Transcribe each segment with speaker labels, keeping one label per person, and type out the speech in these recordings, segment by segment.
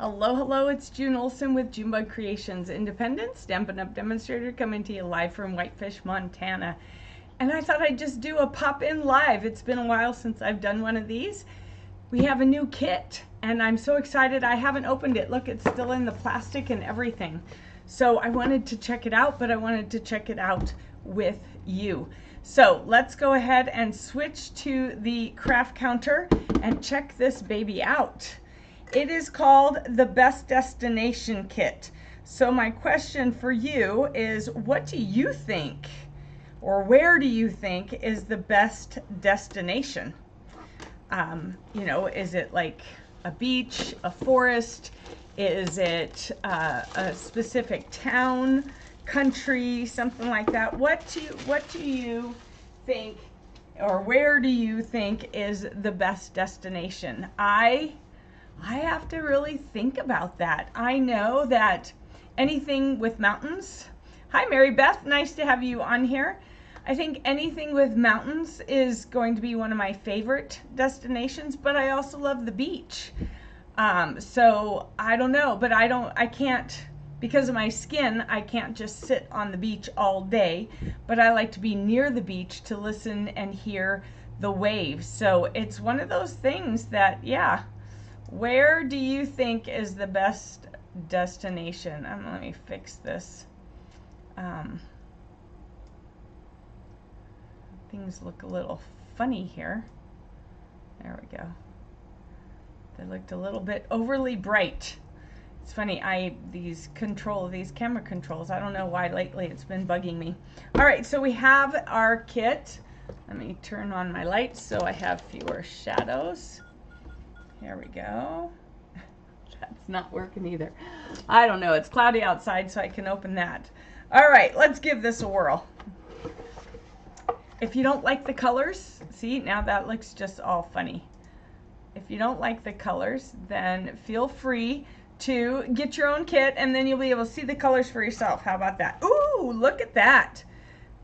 Speaker 1: Hello, hello, it's June Olson with Junebug Creations, independent Stampin' Up! Demonstrator coming to you live from Whitefish, Montana. And I thought I'd just do a pop-in live. It's been a while since I've done one of these. We have a new kit, and I'm so excited. I haven't opened it. Look, it's still in the plastic and everything. So I wanted to check it out, but I wanted to check it out with you. So let's go ahead and switch to the craft counter and check this baby out. It is called the Best Destination Kit. So my question for you is, what do you think, or where do you think is the best destination? You know, is it like a beach, a forest? Is it a specific town, country, something like that? What do you think, or where do you think is the best destination? I have to really think about that. I know that anything with mountains. Hi, Mary Beth. Nice to have you on here. I think anything with mountains is going to be one of my favorite destinations, but I also love the beach. So I don't know, but I can't, because of my skin, I can't just sit on the beach all day, but I like to be near the beach to listen and hear the waves. So it's one of those things that, yeah. Where do you think is the best destination? Let me fix this. Things look a little funny here. There we go. They looked a little bit overly bright. It's funny, these camera controls, I don't know why lately it's been bugging me. All right, so we have our kit. Let me turn on my lights so I have fewer shadows. Here we go. That's not working either. I don't know. It's cloudy outside, so I can open that. All right, let's give this a whirl. If you don't like the colors, see, now that looks just all funny. If you don't like the colors, then feel free to get your own kit, and then you'll be able to see the colors for yourself. How about that? Ooh, look at that.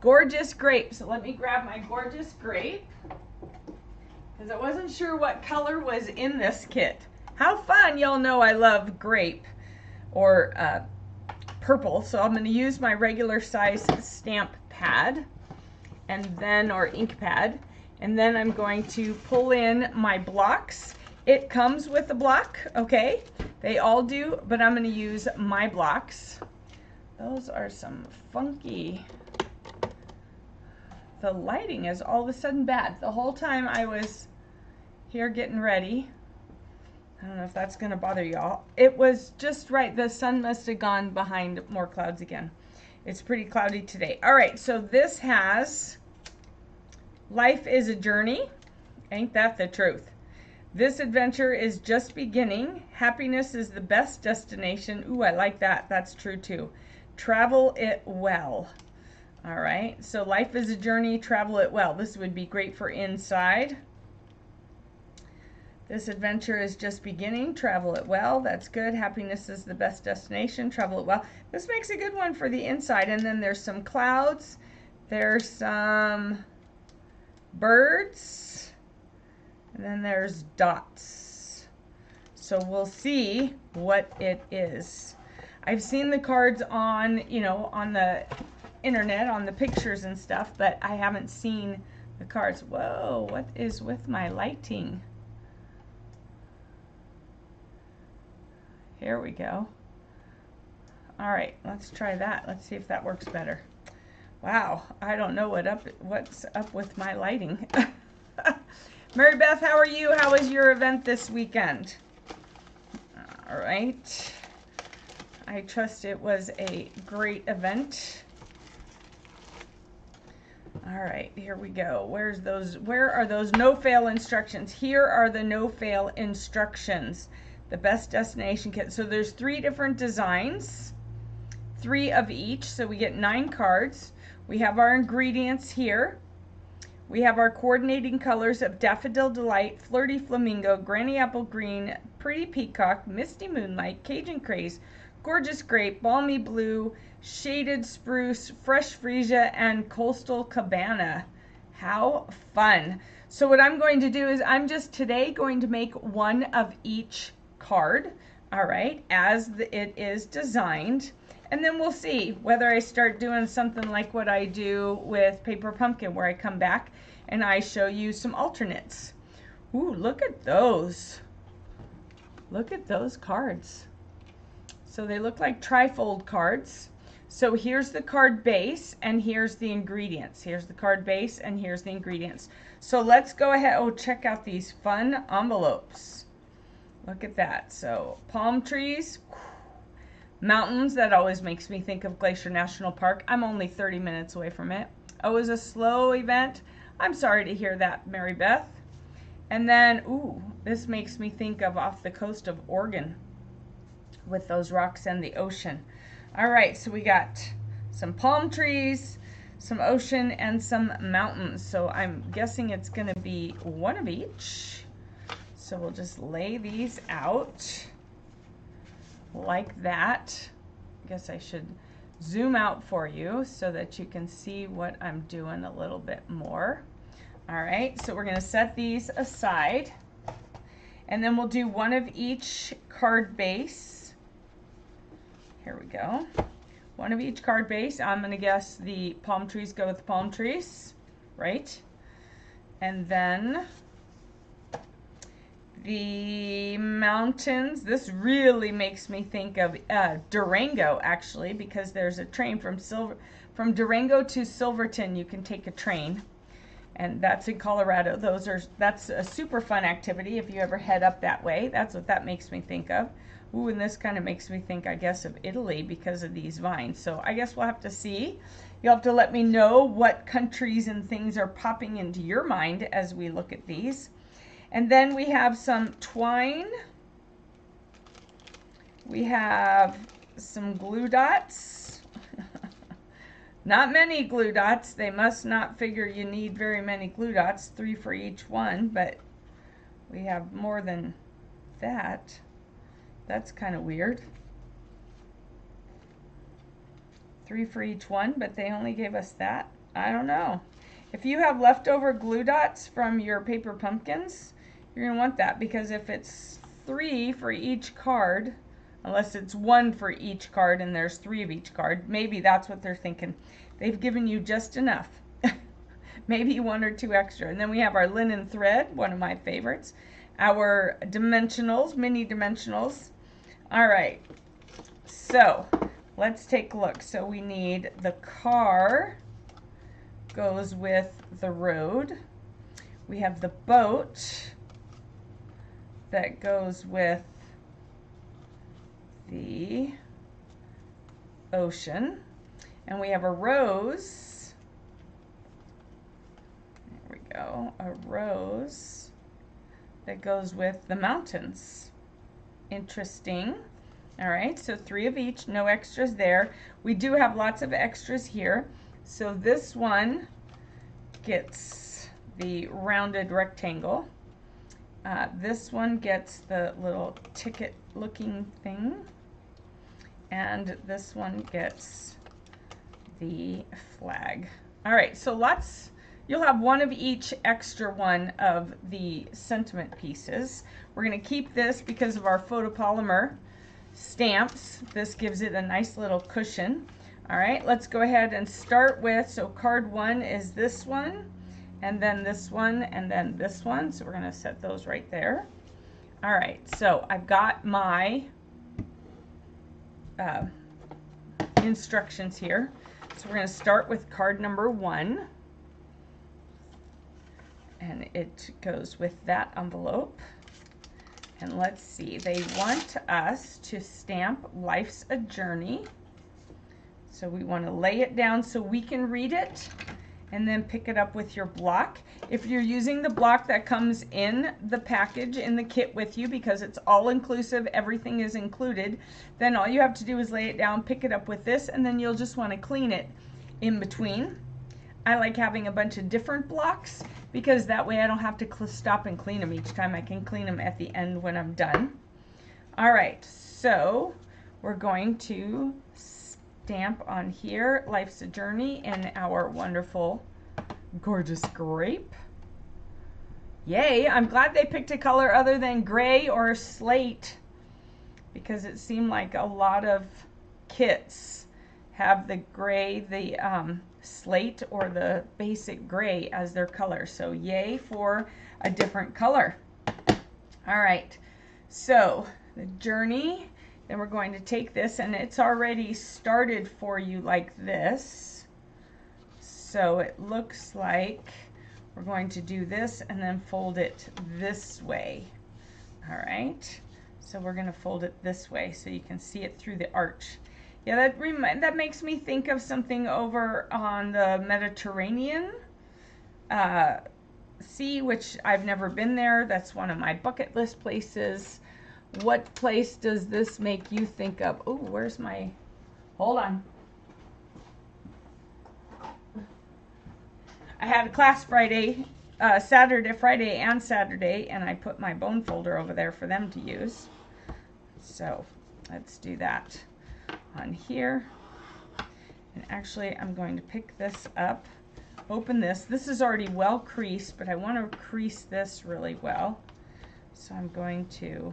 Speaker 1: Gorgeous grape. So let me grab my gorgeous grape, because I wasn't sure what color was in this kit. How fun! Y'all know I love grape, or purple, so I'm going to use my regular size stamp pad, and then, or ink pad, and then I'm going to pull in my blocks. It comes with a block, okay? They all do, but I'm going to use my blocks. Those are some funky... The lighting is all of a sudden bad. The whole time I was here getting ready, I don't know if that's going to bother y'all. It was just right. The sun must have gone behind more clouds again. It's pretty cloudy today. All right, so this has life is a journey. Ain't that the truth? This adventure is just beginning. Happiness is the best destination. Ooh, I like that. That's true too. Travel it well. All right, so life is a journey, travel it well. This would be great for inside. This adventure is just beginning, travel it well. That's good. Happiness is the best destination, travel it well. This makes a good one for the inside. And then there's some clouds. There's some birds. And then there's dots. So we'll see what it is. I've seen the cards on, you know, on the internet, on the pictures and stuff, but I haven't seen the cards. Whoa, what is with my lighting? Here we go. All right, let's try that. Let's see if that works better. Wow, I don't know what's up with my lighting. Mary Beth, how are you? How was your event this weekend? All right. I trust it was a great event. All right, here we go. Where are those no-fail instructions? Here are the no-fail instructions. The best destination kit. So there's 3 different designs, 3 of each. So we get 9 cards. We have our ingredients here. We have our coordinating colors of Daffodil Delight, Flirty Flamingo, Granny Apple Green, Pretty Peacock, Misty Moonlight, Cajun Craze, Gorgeous Grape, Balmy Blue, Shaded Spruce, Fresh Freesia, and Coastal Cabana. How fun. So what I'm going to do is I'm just today going to make one of each card all right, as it is designed. And then we'll see whether I start doing something like what I do with Paper Pumpkin, where I come back and I show you some alternates. Ooh, look at those. Look at those cards. So they look like trifold cards. So here's the card base and here's the ingredients. Here's the card base and here's the ingredients. So let's go ahead. Oh, check out these fun envelopes. Look at that. So palm trees, mountains. That always makes me think of Glacier National Park. I'm only 30 minutes away from it. Oh, it was a slow event. I'm sorry to hear that, Mary Beth. And then, ooh, this makes me think of off the coast of Oregon with those rocks and the ocean. All right, so we got some palm trees, some ocean, and some mountains. So I'm guessing it's going to be one of each. So we'll just lay these out like that. I guess I should zoom out for you so that you can see what I'm doing a little bit more. All right, so we're going to set these aside. And then we'll do one of each card base. Here we go. One of each card base. I'm going to guess the palm trees go with palm trees, right? And then the mountains. This really makes me think of Durango, actually, because there's a train from Durango to Silverton. You can take a train, and that's in Colorado. That's a super fun activity if you ever head up that way. That's what that makes me think of. Ooh, and this kind of makes me think, I guess, of Italy because of these vines. So I guess we'll have to see. You'll have to let me know what countries and things are popping into your mind as we look at these. And then we have some twine. We have some glue dots. Not many glue dots. They must not figure you need very many glue dots, 3 for each one, but we have more than that. That's kind of weird. 3 for each one, but they only gave us that. I don't know. If you have leftover glue dots from your paper pumpkins, you're going to want that, because if it's 3 for each card, unless it's 1 for each card and there's 3 of each card, maybe that's what they're thinking. They've given you just enough. Maybe 1 or 2 extra. And then we have our linen thread, one of my favorites. Our dimensionals, mini dimensionals. All right, so let's take a look. So we need the car goes with the road. We have the boat that goes with the ocean. And we have a rose. There we go, a rose that goes with the mountains. Interesting. All right, so 3 of each, no extras there. We do have lots of extras here. So this one gets the rounded rectangle. This one gets the little ticket looking thing. And this one gets the flag. All right, so you'll have one of each extra one of the sentiment pieces. We're going to keep this because of our photopolymer stamps. This gives it a nice little cushion. All right, let's go ahead and start with, so card 1 is this one, and then this one, and then this one. So we're going to set those right there. All right, so I've got my instructions here. So we're going to start with card number 1. And it goes with that envelope. And let's see, they want us to stamp Life's a Journey. So we want to lay it down so we can read it, and then pick it up with your block. If you're using the block that comes in the package, in the kit with you, because it's all inclusive, everything is included, then all you have to do is lay it down, pick it up with this, and then you'll just want to clean it in between. I like having a bunch of different blocks because that way I don't have to stop and clean them each time. I can clean them at the end when I'm done. All right, so we're going to stamp on here, Life's a Journey, in our wonderful, gorgeous grape. Yay, I'm glad they picked a color other than gray or slate, because it seemed like a lot of kits have the gray, the slate or the basic gray as their color. So yay for a different color. All right, so the journey, then we're going to take this, and it's already started for you like this. So it looks like we're going to do this and then fold it this way. All right, so we're going to fold it this way so you can see it through the arch. Yeah, that makes me think of something over on the Mediterranean Sea, which I've never been there. That's one of my bucket list places. What place does this make you think of? Oh, where's my, hold on. I had a class Friday, Friday and Saturday, and I put my bone folder over there for them to use. So let's do that on here. And actually, I'm going to pick this up, open this. This is already well creased, but I want to crease this really well. So I'm going to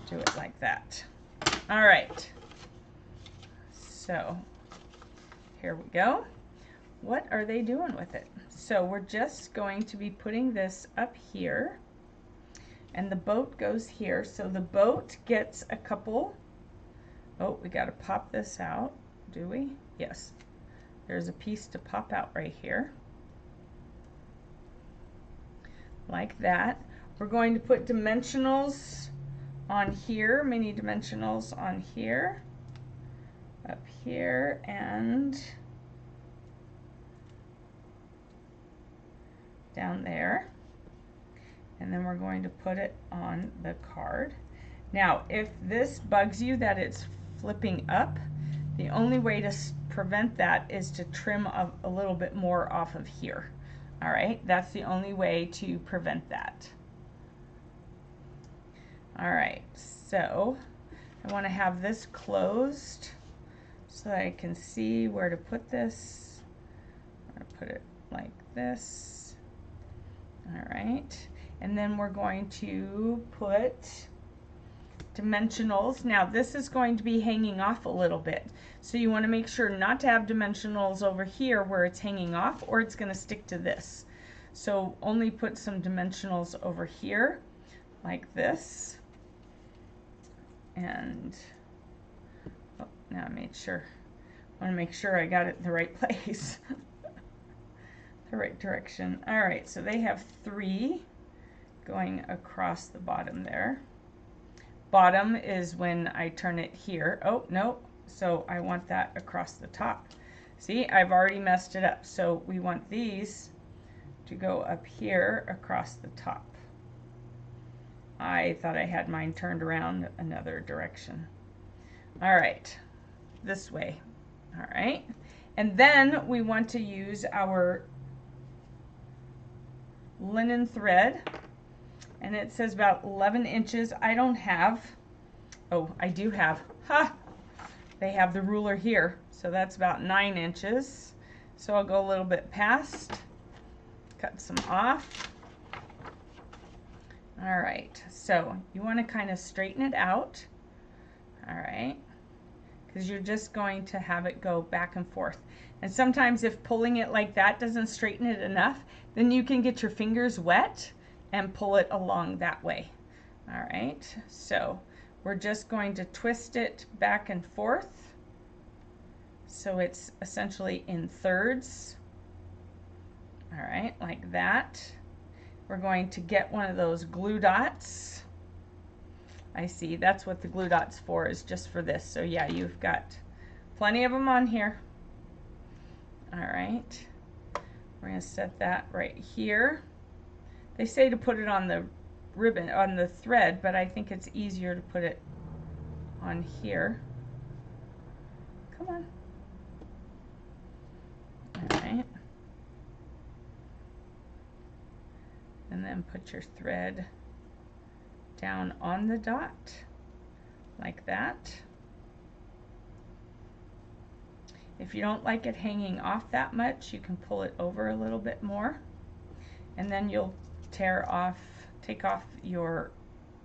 Speaker 1: do it like that. All right. So here we go. What are they doing with it? So we're just going to be putting this up here, and the boat goes here. So the boat gets a couple, oh, we got to pop this out, do we? Yes, there's a piece to pop out right here, like that. We're going to put dimensionals on here, mini dimensionals on here, up here, and down there, and then we're going to put it on the card. Now, if this bugs you that it's flipping up, the only way to prevent that is to trim a little bit more off of here. All right, that's the only way to prevent that. All right, so I want to have this closed so that I can see where to put this. I'm going to put it like this. All right, and then we're going to put dimensionals. Now this is going to be hanging off a little bit, so you want to make sure not to have dimensionals over here where it's hanging off, or it's going to stick to this. So only put some dimensionals over here like this, and oh, now I made sure, I want to make sure I got it in the right place. The right direction. All right, so they have 3 going across the bottom there. Bottom is when I turn it here. Oh, no, so I want that across the top. See, I've already messed it up. So we want these to go up here across the top. I thought I had mine turned around another direction. All right, this way. All right, and then we want to use our linen thread, and it says about 11 inches. I don't have, oh, I do have, they have the ruler here, so that's about 9 inches. So I'll go a little bit past, cut some off. All right, so you want to kind of straighten it out, all right, because you're just going to have it go back and forth. And sometimes if pulling it like that doesn't straighten it enough, then you can get your fingers wet and pull it along that way. All right, so we're just going to twist it back and forth so it's essentially in thirds. All right, like that. We're going to get one of those glue dots. I see, that's what the glue dot's for, is just for this. So yeah, you've got plenty of them on here. All right, we're going to set that right here. They say to put it on the ribbon, on the thread, but I think it's easier to put it on here. Come on. All right. And then put your thread down on the dot, like that. If you don't like it hanging off that much, you can pull it over a little bit more, and then you'll take off your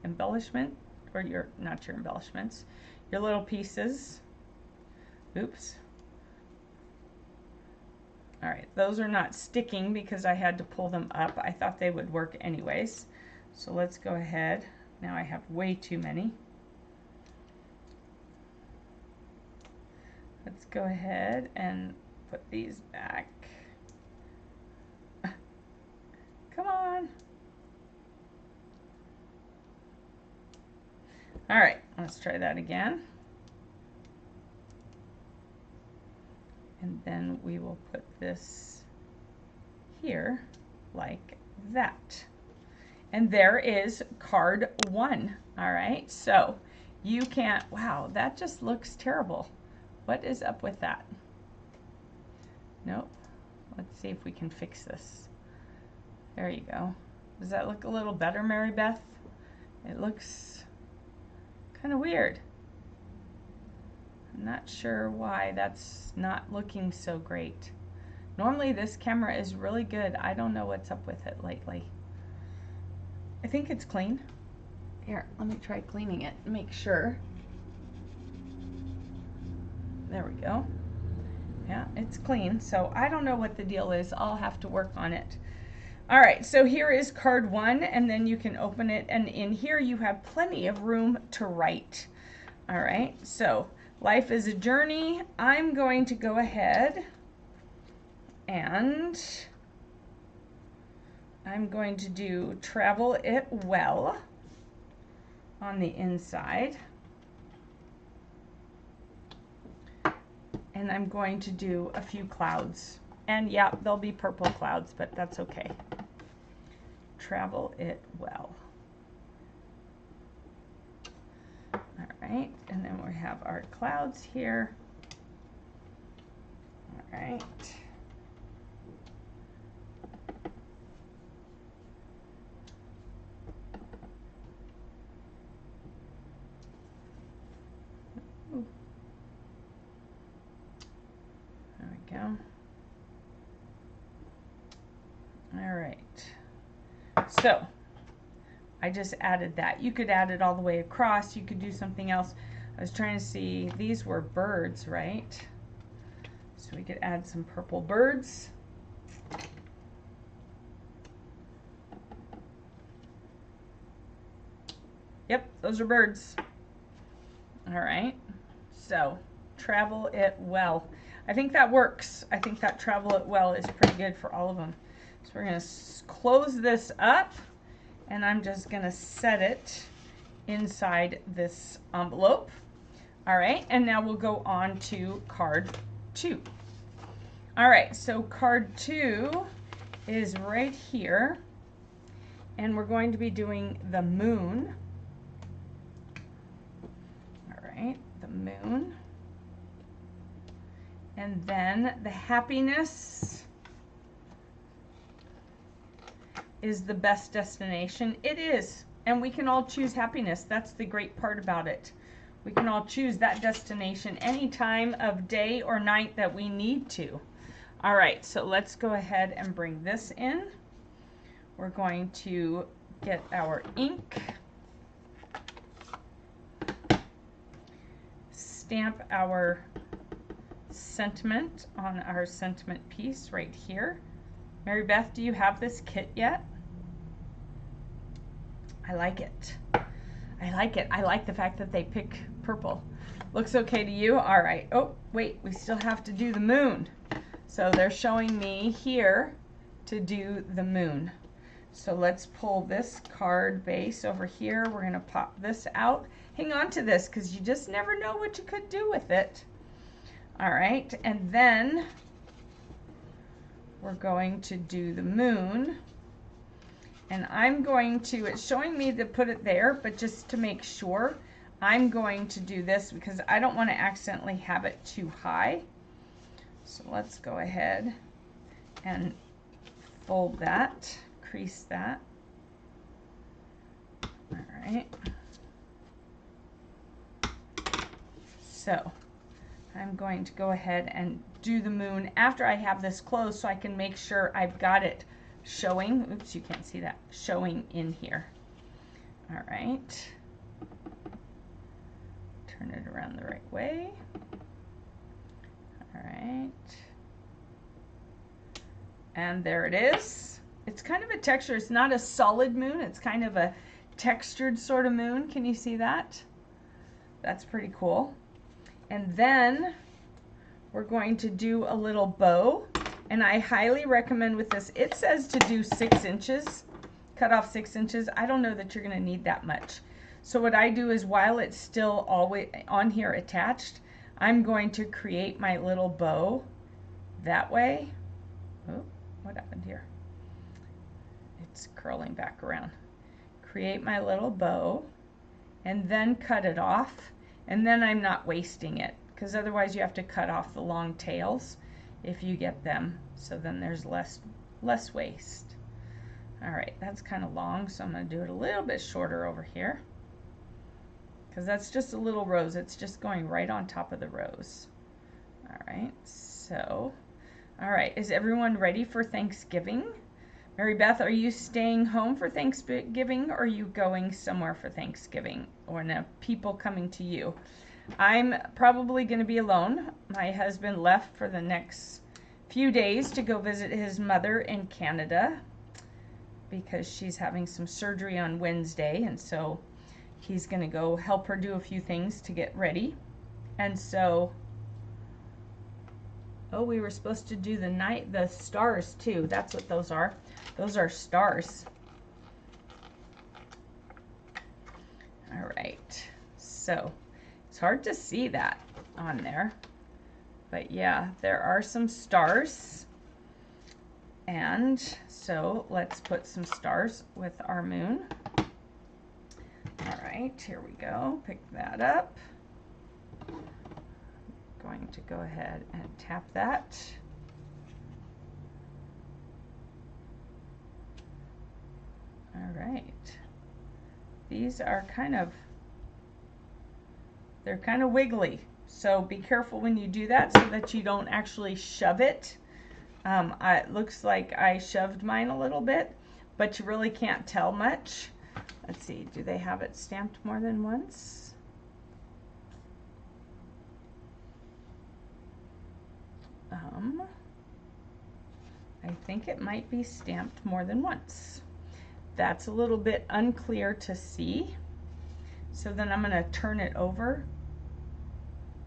Speaker 1: embellishment or your, not your embellishments, your little pieces. Oops. All right, those are not sticking because I had to pull them up. I thought they would work anyways. So let's go ahead. Now I have way too many. Let's go ahead and put these back. Come on. All right, let's try that again. And then we will put this here like that. And there is card 1. All right, so you can't, wow, that just looks terrible. What is up with that? Nope. Let's see if we can fix this. There you go. Does that look a little better, Mary Beth? It looks kind of weird. I'm not sure why that's not looking so great. Normally this camera is really good. I don't know what's up with it lately. I think it's clean. Here, let me try cleaning it and make sure. There we go. Yeah, it's clean. So I don't know what the deal is. I'll have to work on it. All right, so here is card 1, and then you can open it, and in here you have plenty of room to write. All right, so life is a journey. I'm going to go ahead and I'm going to do travel it well on the inside. And I'm going to do a few clouds. And yeah, there'll be purple clouds, but that's okay. Travel it well. All right, and then we have our clouds here. All right. Ooh. There we go. All right. So I just added that. You could add it all the way across. You could do something else. I was trying to see, these were birds, right? So we could add some purple birds. Yep, those are birds. All right, so travel it well. I think that works. I think that travel it well is pretty good for all of them. So we're going to close this up, and I'm just going to set it inside this envelope. All right, and now we'll go on to card 2. All right, so card 2 is right here, and we're going to be doing the moon. All right, the moon. And then the happiness is the best destination. It is, and we can all choose happiness. That's the great part about it. We can all choose that destination any time of day or night that we need to. All right, so let's go ahead and bring this in. We're going to get our ink, stamp our sentiment on our sentiment piece right here. Mary Beth, do you have this kit yet? I like it. I like it. I like the fact that they pick purple. Looks okay to you? All right. Oh, wait, we still have to do the moon. So they're showing me here to do the moon. So let's pull this card base over here. We're going to pop this out. Hang on to this because you just never know what you could do with it. All right, and then we're going to do the moon. And I'm going to, it's showing me to put it there, but just to make sure, I'm going to do this because I don't want to accidentally have it too high. So let's go ahead and fold that, crease that. All right. So I'm going to go ahead and do the moon after I have this closed so I can make sure I've got it showing. Oops, you can't see that. Showing in here. All right. around the right way. All right. And there it is. It's kind of a texture. It's not a solid moon. It's kind of a textured sort of moon. Can you see that? That's pretty cool. And then we're going to do a little bow. And I highly recommend with this, it says to do 6 inches, cut off 6 inches. I don't know that you're going to need that much. So what I do is while it's still always on here attached, I'm going to create my little bow that way. Oh, what happened here? It's curling back around. Create my little bow and then cut it off, and then I'm not wasting it, because otherwise you have to cut off the long tails if you get them, so then there's less waste. All right, that's kind of long, so I'm going to do it a little bit shorter over here, because that's just a little rose. It's just going right on top of the rose. All right, so, all right, is everyone ready for Thanksgiving? Mary Beth, are you staying home for Thanksgiving, or are you going somewhere for Thanksgiving, or no, people coming to you? I'm probably going to be alone. My husband left for the next few days to go visit his mother in Canada because she's having some surgery on Wednesday, and so he's going to go help her do a few things to get ready. And so, oh, we were supposed to do the stars too. That's what those are. Those are stars. All right, so it's hard to see that on there, but yeah, there are some stars. And so let's put some stars with our moon. All right, here we go. Pick that up. Going to go ahead and tap that. All right. These are they're kind of wiggly. So be careful when you do that so that you don't actually shove it. It looks like I shoved mine a little bit, but you really can't tell much. Let's see, do they have it stamped more than once? I think it might be stamped more than once. That's a little bit unclear to see. So then I'm going to turn it over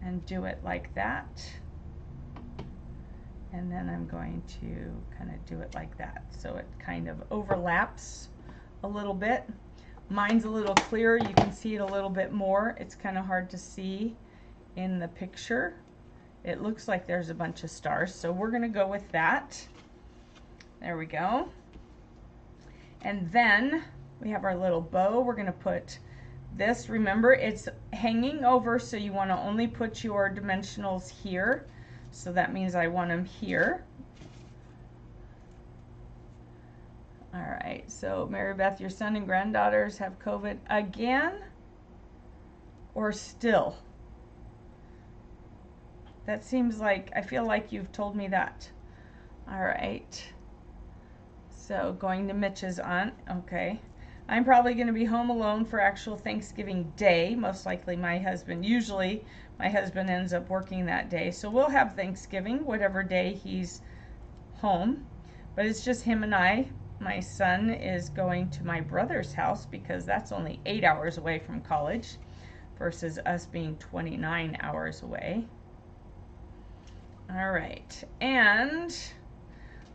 Speaker 1: and do it like that. And then I'm going to kind of do it like that. So it kind of overlaps a little bit. Mine's a little clearer. You can see it a little bit more. It's kind of hard to see in the picture. It looks like there's a bunch of stars. So we're going to go with that. There we go. And then we have our little bow. We're going to put this. Remember, it's hanging over, so you want to only put your dimensionals here. So that means I want them here. All right, so Mary Beth, your son and granddaughters have COVID again or still? That seems like, I feel like you've told me that. All right. So going to Mitch's aunt, okay. I'm probably going to be home alone for actual Thanksgiving Day. Most likely usually my husband ends up working that day. So we'll have Thanksgiving, whatever day he's home. But it's just him and I. My son is going to my brother's house because that's only 8 hours away from college versus us being 29 hours away. All right, and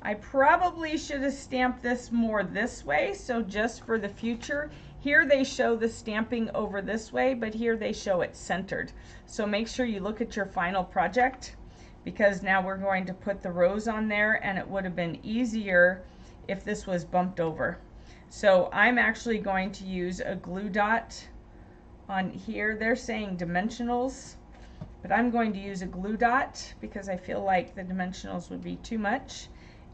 Speaker 1: I probably should have stamped this more this way, so just for the future, here they show the stamping over this way, but here they show it centered. So make sure you look at your final project, because now we're going to put the rose on there, and it would have been easier if this was bumped over. So I'm actually going to use a glue dot on here. They're saying dimensionals, but I'm going to use a glue dot because I feel like the dimensionals would be too much.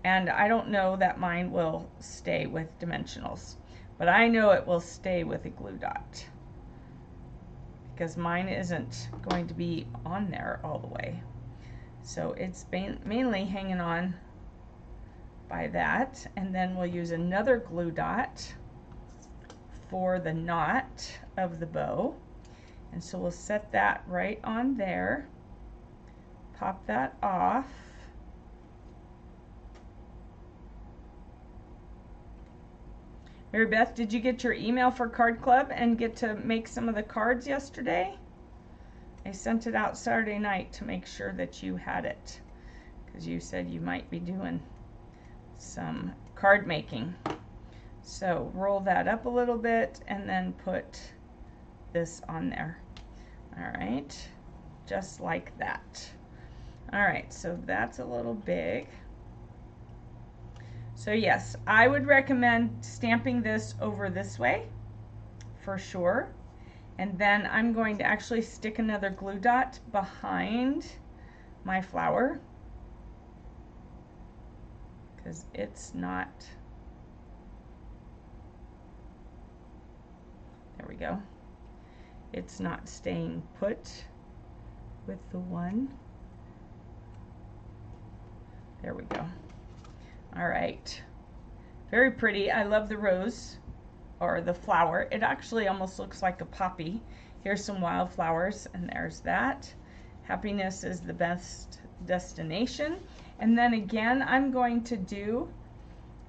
Speaker 1: And I don't know that mine will stay with dimensionals, but I know it will stay with a glue dot because mine isn't going to be on there all the way. So it's mainly hanging on by that, and then we'll use another glue dot for the knot of the bow. And so we'll set that right on there. Pop that off. Mary Beth, did you get your email for Card Club and get to make some of the cards yesterday? I sent it out Saturday night to make sure that you had it, because you said you might be doing some card making. So roll that up a little bit and then put this on there. All right, just like that. All right, so that's a little big. So yes, I would recommend stamping this over this way for sure. And then I'm going to actually stick another glue dot behind my flower because it's not, there we go. It's not staying put with the one. There we go. All right, very pretty. I love the rose or the flower. It actually almost looks like a poppy. Here's some wildflowers and there's that. Happiness is the best destination. And then again, I'm going to do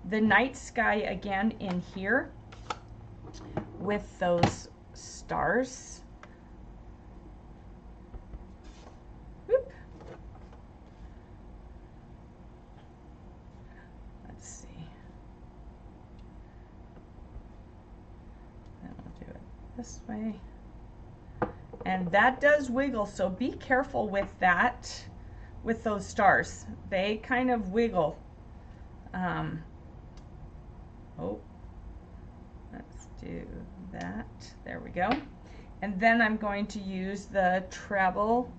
Speaker 1: the night sky again in here with those stars. Whoop. Let's see. Then we'll do it this way. And that does wiggle, so be careful with that, with those stars. They kind of wiggle. Oh, let's do that. There we go. And then I'm going to use the Travel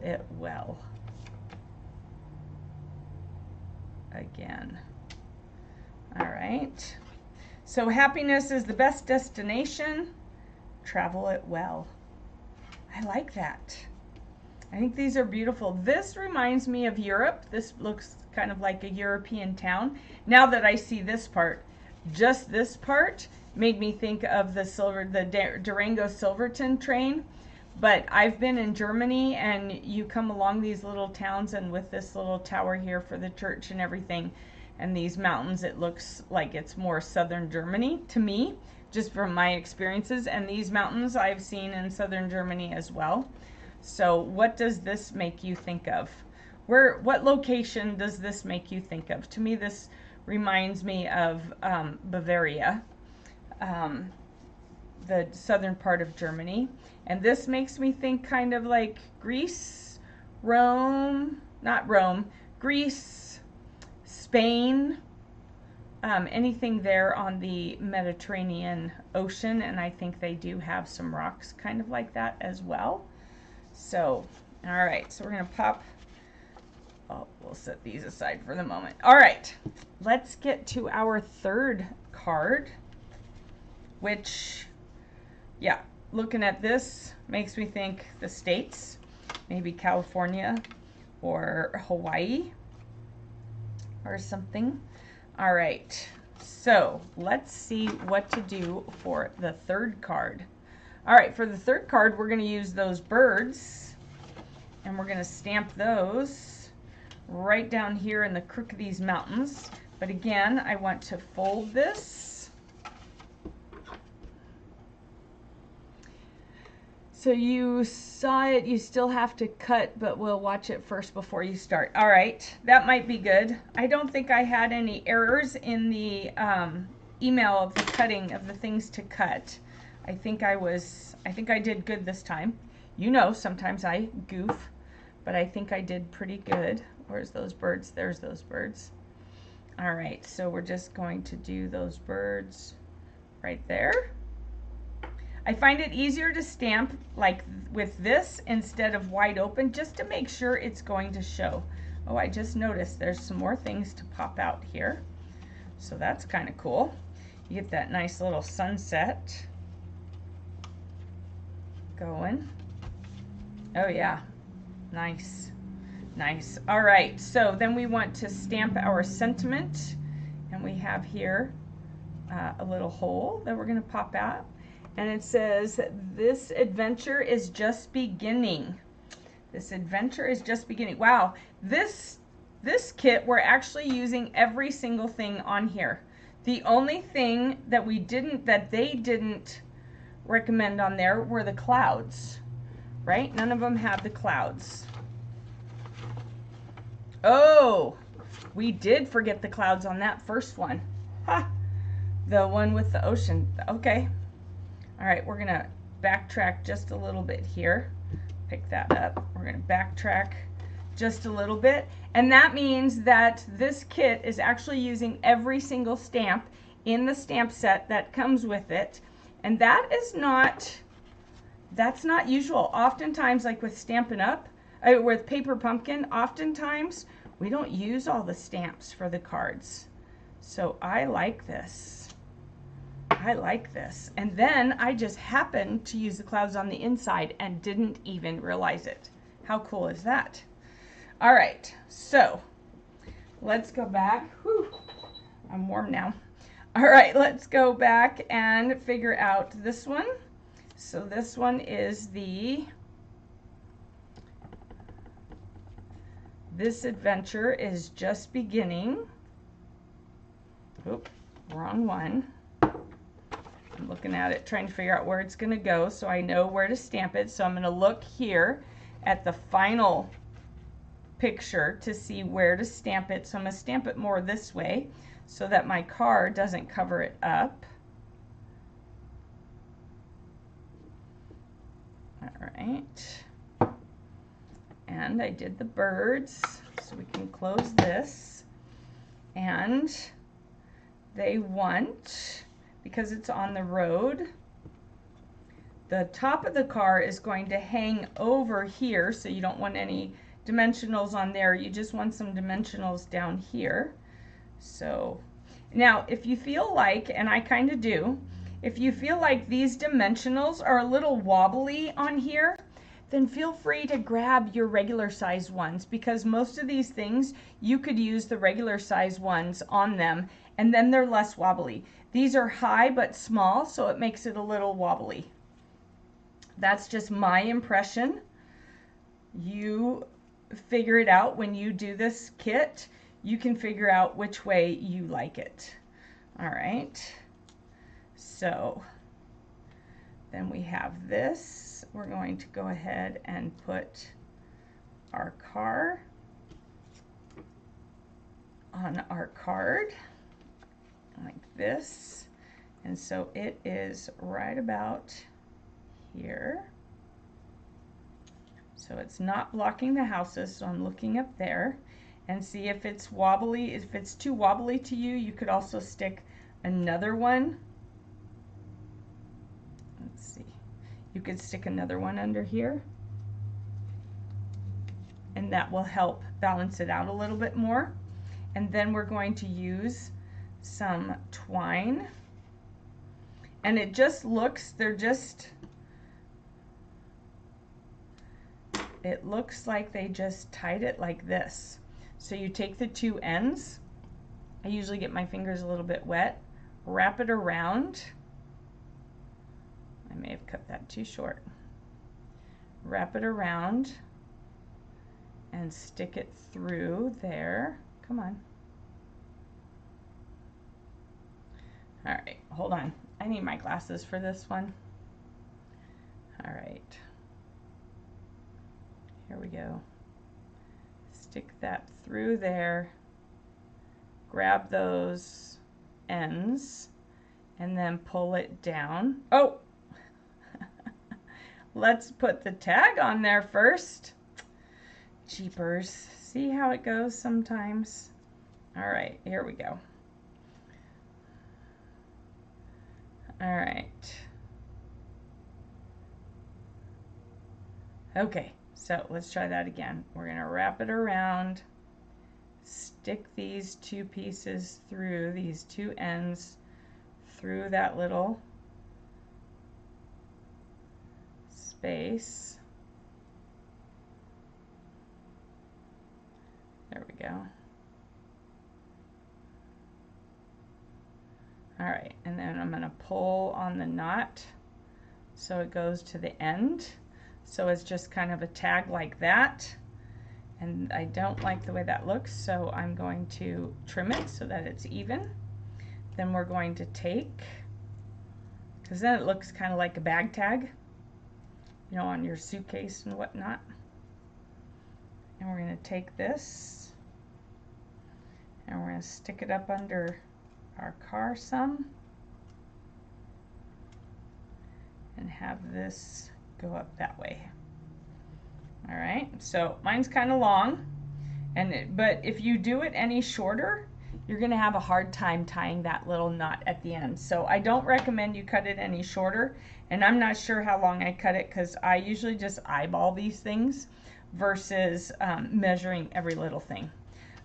Speaker 1: It Well again. All right. So happiness is the best destination. Travel it well. I like that. I think these are beautiful. This reminds me of Europe. This looks kind of like a European town. Now that I see this part, just this part made me think of the Durango Silverton train. But I've been in Germany, and you come along these little towns, and with this little tower here for the church and everything, and these mountains, it looks like it's more southern Germany to me, just from my experiences. And these mountains I've seen in southern Germany as well. So what does this make you think of? What location does this make you think of? To me, this reminds me of Bavaria, the southern part of Germany. And this makes me think kind of like Greece, Rome, not Rome, Greece, Spain, anything there on the Mediterranean Ocean. And I think they do have some rocks kind of like that as well. So, all right, so we're going to pop, oh, we'll set these aside for the moment. All right, let's get to our third card, which, yeah, looking at this makes me think the States, maybe California or Hawaii or something. All right, so let's see what to do for the third card. All right, for the third card, we're going to use those birds, and we're going to stamp those right down here in the crook of these mountains. But again, I want to fold this. So you saw it, you still have to cut, but we'll watch it first before you start. All right, that might be good. I don't think I had any errors in the email of the cutting of the things to cut. I think I did good this time. You know, sometimes I goof, but I think I did pretty good. Where's those birds? There's those birds. All right, so we're just going to do those birds right there. I find it easier to stamp like with this instead of wide open, just to make sure it's going to show. Oh, I just noticed there's some more things to pop out here. So that's kind of cool. You get that nice little sunset going. Oh yeah, nice, nice. All right, so then we want to stamp our sentiment, and we have here a little hole that we're going to pop out. And it says, this adventure is just beginning. This adventure is just beginning. Wow, this kit, we're actually using every single thing on here. The only thing that they didn't recommend on there were the clouds, right? None of them have the clouds. Oh, we did forget the clouds on that first one. Ha! The one with the ocean. Okay. All right, we're gonna backtrack just a little bit here. Pick that up. We're gonna backtrack just a little bit. And that means that this kit is actually using every single stamp in the stamp set that comes with it. And that's not usual. Oftentimes, like with Stampin' Up, with Paper Pumpkin, oftentimes we don't use all the stamps for the cards. So I like this. I like this. And then I just happened to use the clouds on the inside and didn't even realize it. How cool is that? All right, so let's go back. Whew, I'm warm now. All right, let's go back and figure out this one. So this one is this adventure is just beginning. Oop, wrong one. I'm looking at it, trying to figure out where it's going to go so I know where to stamp it. So I'm going to look here at the final picture to see where to stamp it. So I'm going to stamp it more this way so that my card doesn't cover it up. All right. And I did the birds, so we can close this. And they want, because it's on the road, the top of the car is going to hang over here, so you don't want any dimensionals on there. You just want some dimensionals down here. So now if you feel like, and I kind of do, if you feel like these dimensionals are a little wobbly on here, then feel free to grab your regular size ones, because most of these things you could use the regular size ones on them and then they're less wobbly. These are high but small, so it makes it a little wobbly. That's just my impression. You figure it out when you do this kit. You can figure out which way you like it. All right. So then we have this. We're going to go ahead and put our car on our card like this. And so it is right about here. So it's not blocking the houses, so I'm looking up there and see if it's wobbly. If it's too wobbly to you, you could also stick another one. Let's see. You could stick another one under here, and that will help balance it out a little bit more. And then we're going to use some twine, and it just looks, it looks like they just tied it like this. So you take the two ends, I usually get my fingers a little bit wet, wrap it around. I may have cut that too short. Wrap it around and stick it through there. Come on. All right, hold on. I need my glasses for this one. All right. Here we go. Stick that through there. Grab those ends and then pull it down. Oh! Let's put the tag on there first. Jeepers. See how it goes sometimes? All right, here we go. All right. Okay, so let's try that again. We're going to wrap it around, stick these two pieces through, these two ends through that little space. There we go. All right, and then I'm going to pull on the knot So it goes to the end. So it's just kind of a tag like that. And I don't like the way that looks, so I'm going to trim it so that it's even. Then we're going to take, because then it looks kind of like a bag tag, you know, on your suitcase and whatnot. And we're going to take this and we're going to stick it up under our car some and have this go up that way. All right, so mine's kind of long, but if you do it any shorter, you're going to have a hard time tying that little knot at the end. So I don't recommend you cut it any shorter, and I'm not sure how long I cut it because I usually just eyeball these things versus measuring every little thing.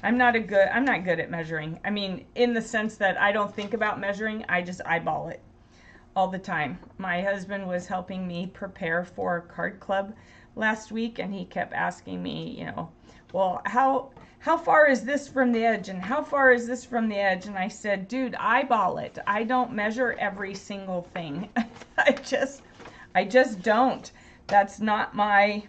Speaker 1: I'm not good at measuring. I mean, in the sense that I don't think about measuring, I just eyeball it all the time. My husband was helping me prepare for card club last week, and he kept asking me, you know, well, how far is this from the edge and how far is this from the edge? And I said, dude, eyeball it. I don't measure every single thing. I just don't. That's not my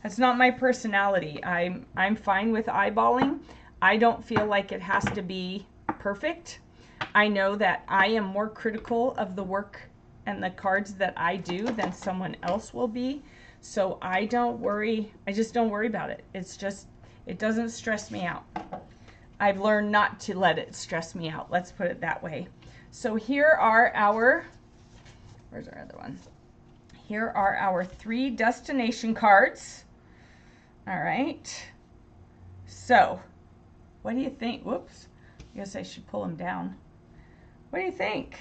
Speaker 1: personality. I'm fine with eyeballing. I don't feel like it has to be perfect. I know that I am more critical of the work and the cards that I do than someone else will be. So I don't worry. I just don't worry about it. It doesn't stress me out. I've learned not to let it stress me out. Let's put it that way. So here are our, where's our other one? Here are our 3 destination cards. All right. So what do you think? Whoops. I guess I should pull them down. What do you think?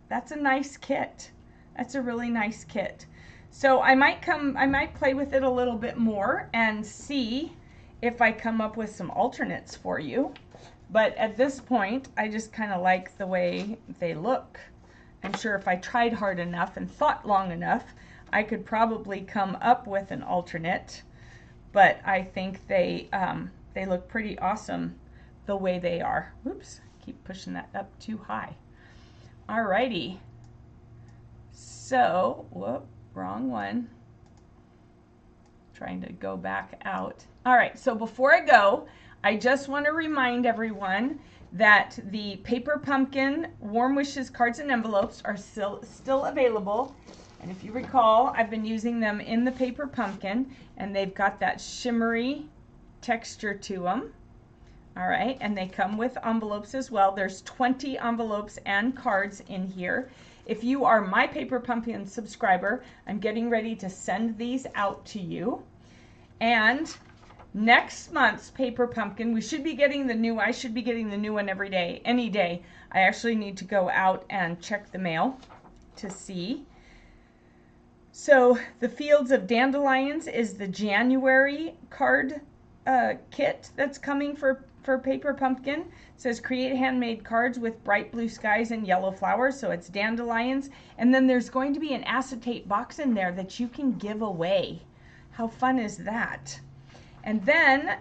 Speaker 1: That's a nice kit. That's a really nice kit. So I might play with it a little bit more and see if I come up with some alternates for you. But at this point, I just kind of like the way they look. I'm sure if I tried hard enough and thought long enough, I could probably come up with an alternate. But I think they look pretty awesome the way they are. Oops, keep pushing that up too high. Alrighty. So, whoop, wrong one. Trying to go back out. All right, so before I go, I just want to remind everyone that the Paper Pumpkin Warm Wishes cards and envelopes are still available. And if you recall, I've been using them in the Paper Pumpkin, and they've got that shimmery texture to them. All right, and they come with envelopes as well. There's 20 envelopes and cards in here. If you are my Paper Pumpkin subscriber, I'm getting ready to send these out to you. And next month's Paper Pumpkin, I should be getting the new one every day, any day. I actually need to go out and check the mail to see. So the Fields of Dandelions is the January card kit that's coming for Paper Pumpkin. It says create handmade cards with bright blue skies and yellow flowers. So it's dandelions. And then there's going to be an acetate box in there that you can give away. How fun is that? And then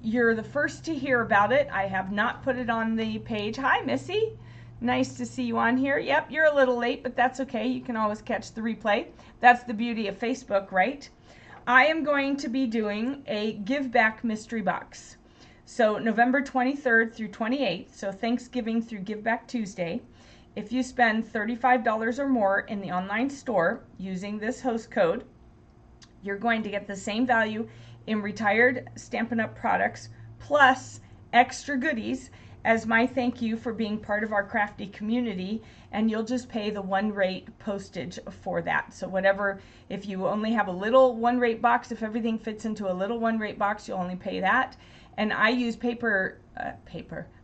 Speaker 1: you're the first to hear about it. I have not put it on the page. Hi, Missy. Nice to see you on here. Yep, you're a little late, but that's okay. You can always catch the replay. That's the beauty of Facebook, right? I am going to be doing a give back mystery box. So November 23rd through 28th, so Thanksgiving through Give Back Tuesday, if you spend $35 or more in the online store using this host code, you're going to get the same value in retired Stampin' Up! Products plus extra goodies as my thank you for being part of our crafty community, and you'll just pay the one rate postage for that. So whatever, if you only have a little one rate box, if everything fits into a little one rate box, you'll only pay that. And I use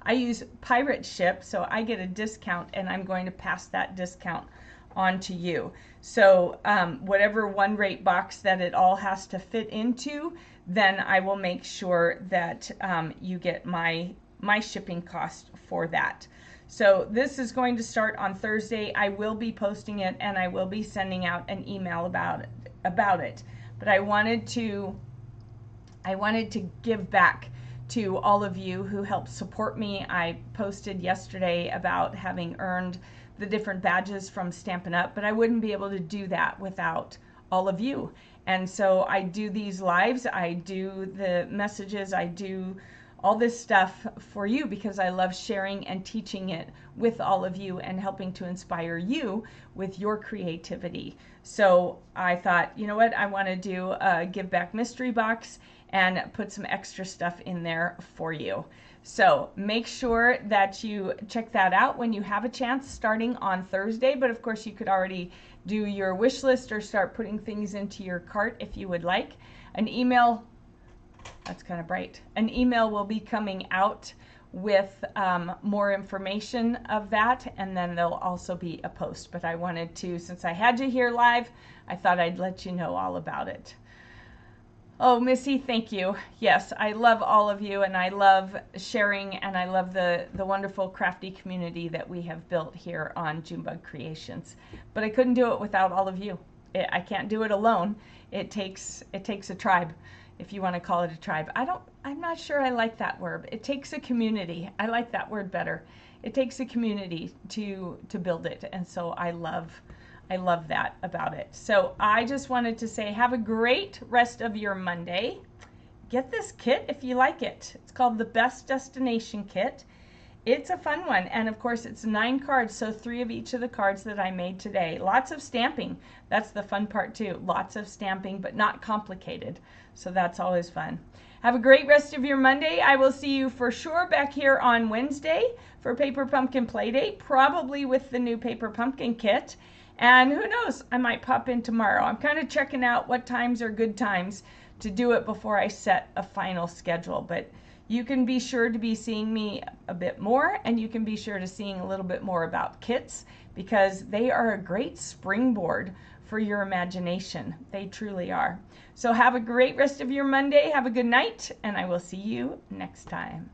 Speaker 1: I use Pirate Ship, so I get a discount, and I'm going to pass that discount on to you. So whatever one rate box that it all has to fit into, then I will make sure that you get my shipping cost for that. So this is going to start on Thursday. I will be posting it, and I will be sending out an email about it. But I wanted to give back to all of you who helped support me. I posted yesterday about having earned the different badges from Stampin' Up, but I wouldn't be able to do that without all of you. And so I do these lives, I do the messages, I do all this stuff for you because I love sharing and teaching it with all of you and helping to inspire you with your creativity. So I thought, you know what, I want to do a Give Back mystery box and put some extra stuff in there for you. So make sure that you check that out when you have a chance, starting on Thursday. But of course you could already do your wish list or start putting things into your cart if you would like. An email, that's kind of bright, an email will be coming out with more information of that, and then there'll also be a post. But I wanted to, since I had you here live, I thought I'd let you know all about it. Oh, Missy, thank you. Yes, I love all of you, and I love sharing, and I love the wonderful crafty community that we have built here on Junebug Creations. But I couldn't do it without all of you. I can't do it alone. It takes a tribe, if you want to call it a tribe. I'm not sure I like that word. It takes a community. I like that word better. It takes a community to build it, and so I love that about it. So I just wanted to say have a great rest of your Monday. Get this kit if you like it. It's called the Best Destination Kit. It's a fun one, and of course it's 9 cards, so 3 of each of the cards that I made today. Lots of stamping. That's the fun part too. Lots of stamping, but not complicated. So that's always fun. Have a great rest of your Monday. I will see you for sure back here on Wednesday for Paper Pumpkin Playdate, probably with the new Paper Pumpkin kit. And who knows, I might pop in tomorrow. I'm kind of checking out what times are good times to do it before I set a final schedule. But you can be sure to be seeing me a bit more, and you can be sure to seeing a little bit more about kits, because they are a great springboard for your imagination. They truly are. So have a great rest of your Monday. Have a good night, and I will see you next time.